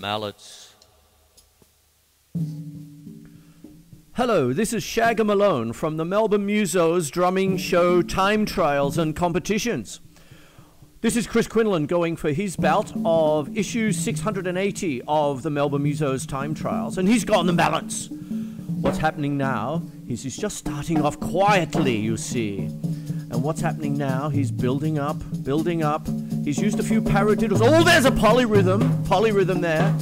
mallets. Hello, this is Shagger Malone from the Melbourne Musos drumming show time trials and competitions. This is Chris Quinlan going for his bout of issue 680 of the Melbourne Musos time trials, and he's gotten the balance. What's happening now is he's just starting off quietly, you see. And what's happening now, he's building up, building up. He's used a few paradiddles. Oh, there's a polyrhythm there.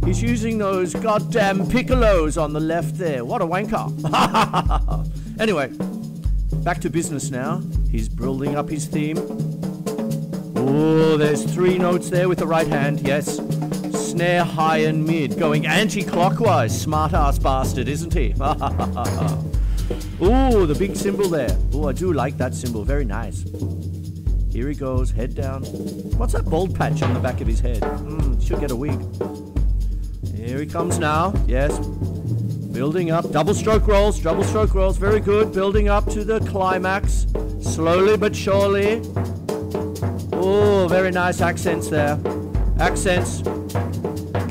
He's using those goddamn piccolos on the left there. What a wanker. Anyway, back to business now. He's building up his theme. Oh, there's 3 notes there with the right hand, yes. Snare high and mid, going anti-clockwise. Smart-ass bastard, isn't he? Ooh, the big cymbal there. Ooh, I do like that cymbal, very nice. Here he goes, head down. What's that bald patch on the back of his head? Should get a wig. Here he comes now, yes. Building up, double stroke rolls, very good. Building up to the climax, slowly but surely. Oh, very nice accents there. Accents.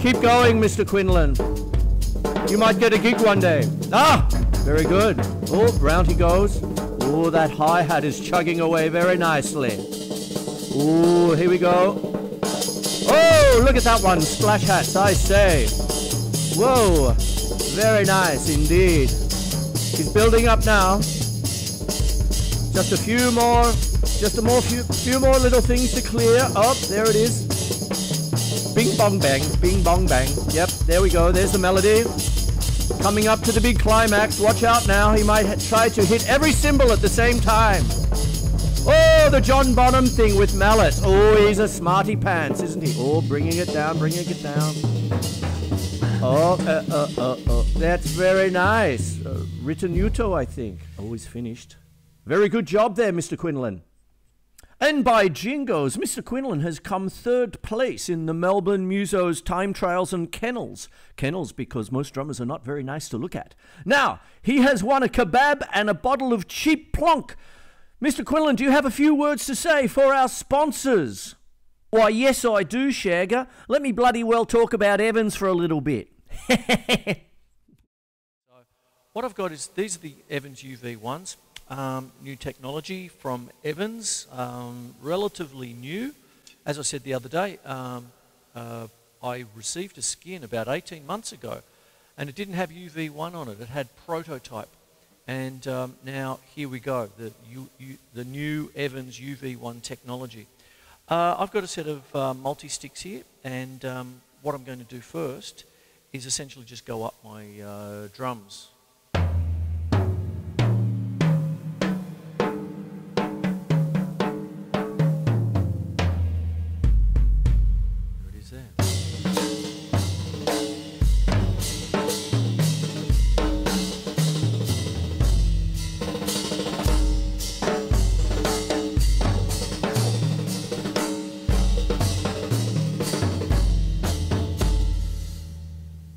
Keep going, Mr. Quinlan. You might get a gig one day. Ah, very good. Oh, round he goes. Oh, that hi-hat is chugging away very nicely. Oh, here we go. Oh, look at that one. Splash hats, I say. Whoa, very nice indeed. He's building up now. Just a few more, few more little things to clear. Oh, there it is. Bing bong bang, bing bong bang. Yep, there we go. There's the melody. Coming up to the big climax. Watch out now. He might try to hit every cymbal at the same time. Oh, the John Bonham thing with mallets. Oh, he's a smarty pants, isn't he? Oh, bringing it down, bringing it down. Oh, that's very nice. Ritenuto, I think. Oh, he's finished. Very good job there, Mr. Quinlan. And by jingos, Mr. Quinlan has come 3rd place in the Melbourne Musos time trials and kennels. Kennels because most drummers are not very nice to look at. Now, he has won a kebab and a bottle of cheap plonk. Mr. Quinlan, do you have a few words to say for our sponsors? Why, yes, I do, Shagger. Let me bloody well talk about Evans for a little bit. What I've got is, these are the Evans UV1s. New technology from Evans, relatively new. As I said the other day, I received a skin about 18 months ago, and it didn't have UV1 on it. It had prototype. And now here we go, the new Evans UV1 technology. I've got a set of multi-sticks here, and what I'm going to do first is essentially just go up my drums.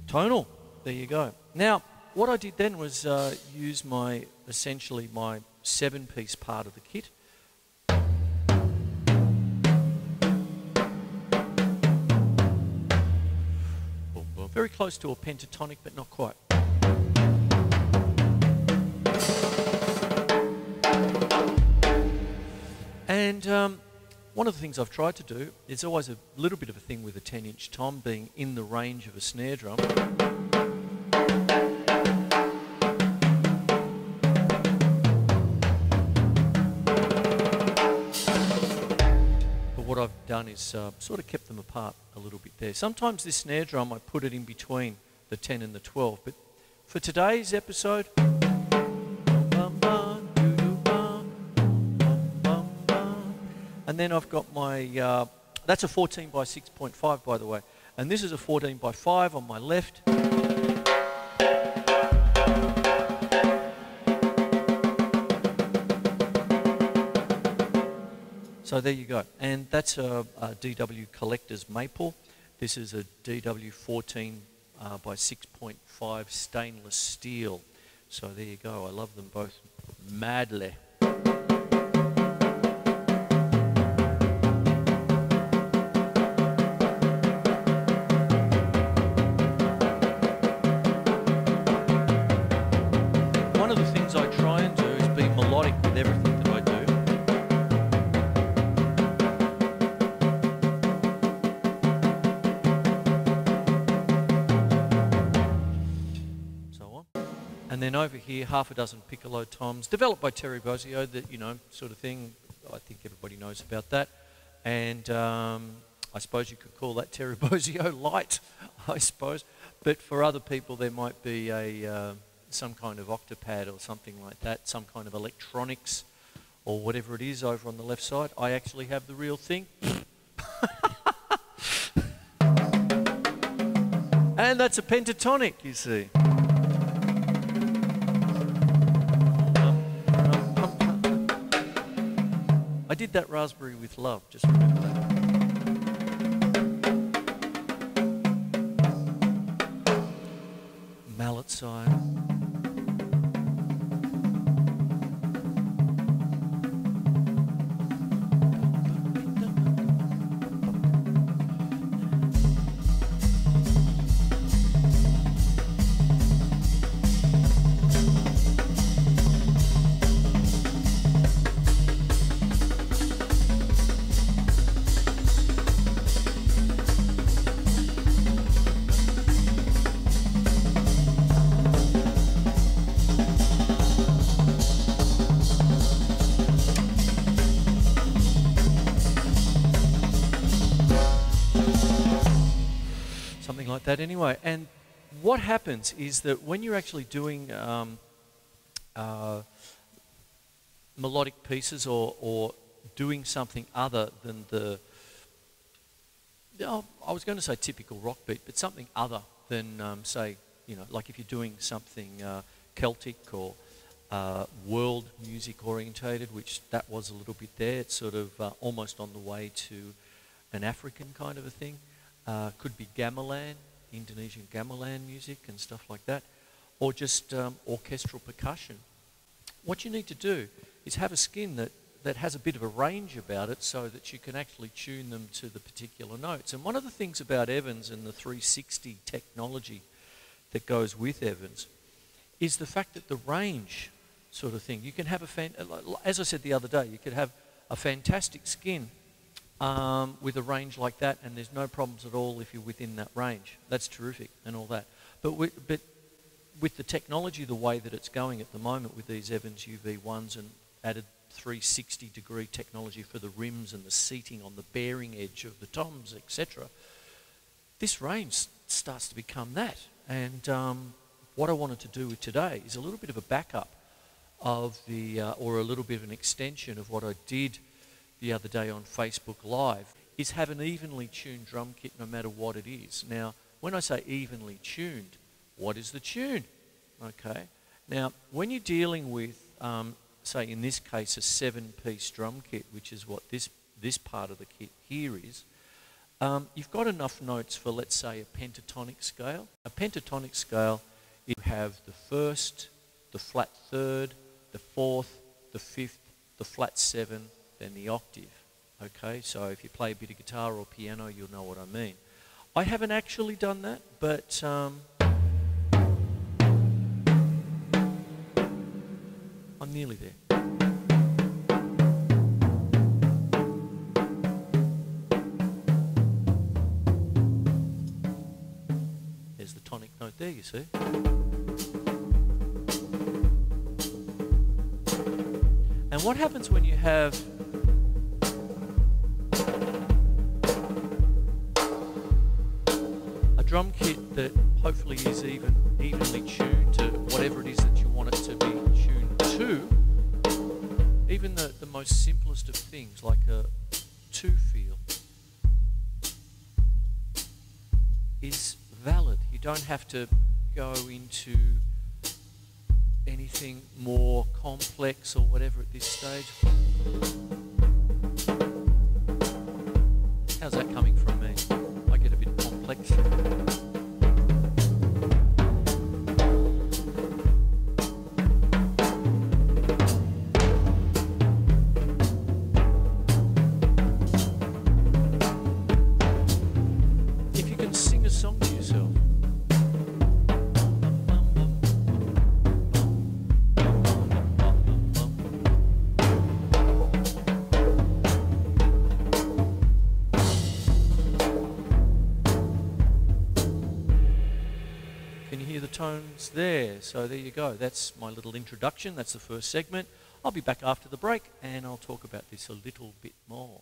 Tonal, there you go. Now, what I did then was use essentially my 7-piece part of the kit. Very close to a pentatonic, but not quite. And one of the things I've tried to do, it's always a little bit of a thing with a 10-inch tom being in the range of a snare drum. But what I've done is sort of kept them apart a little bit there. Sometimes this snare drum, I put it in between the 10 and the 12, but for today's episode, and then I've got my, that's a 14 by 6.5 by the way, and this is a 14 by 5 on my left. So there you go, and that's a DW Collector's Maple. This is a DW 14 by 6.5 stainless steel. So there you go, I love them both madly. everything that I do. So on. And then over here, half a dozen piccolo toms, developed by Terry Bozzio, that, you know, sort of thing. I think everybody knows about that. And I suppose you could call that Terry Bozzio light, I suppose. But for other people, there might be a some kind of octopad or something like that, some kind of electronics or whatever it is over on the left side. I actually have the real thing. And that's a pentatonic, you see. I did that Raspberry with love, just remember that. Mallet side. Like that anyway. And what happens is that when you're actually doing melodic pieces or doing something other than the, I was going to say typical rock beat, but something other than say, you know, like if you're doing something Celtic or world music orientated, which that was a little bit there. It's sort of almost on the way to an African kind of a thing. Could be gamelan, Indonesian gamelan music and stuff like that, or just orchestral percussion. What you need to do is have a skin that has a bit of a range about it so that you can actually tune them to the particular notes. And one of the things about Evans and the 360 technology that goes with Evans is the fact that the range sort of thing, you can have as I said the other day, you could have a fantastic skin with a range like that, and there's no problems at all if you're within that range. That's terrific and all that. But with the technology the way that it's going at the moment with these Evans UV1s and added 360-degree technology for the rims and the seating on the bearing edge of the toms, etc., this range starts to become that. And what I wanted to do with today is a little bit of a backup of the, or a little bit of an extension of what I did the other day on Facebook Live, is have an evenly tuned drum kit no matter what it is. Now, when I say evenly tuned, what is the tune? Okay. Now, when you're dealing with, say in this case, a 7-piece drum kit, which is what this part of the kit here is, you've got enough notes for, let's say, a pentatonic scale. A pentatonic scale, you have the first, the flat third, the fourth, the fifth, the flat 7, then the octave. Okay, so if you play a bit of guitar or piano, you'll know what I mean. I haven't actually done that, but I'm nearly there. There's the tonic note there, you see. And what happens when you have a drum kit that hopefully is evenly tuned to whatever it is that you want it to be tuned to? Even the most simplest of things, like a 2-feel, is valid. You don't have to go into anything more complex or whatever at this stage. How's that coming from me? I get a bit complex. If you can sing a song to yourself. tones there. So there you go. That's my little introduction. That's the first segment. I'll be back after the break and I'll talk about this a little bit more.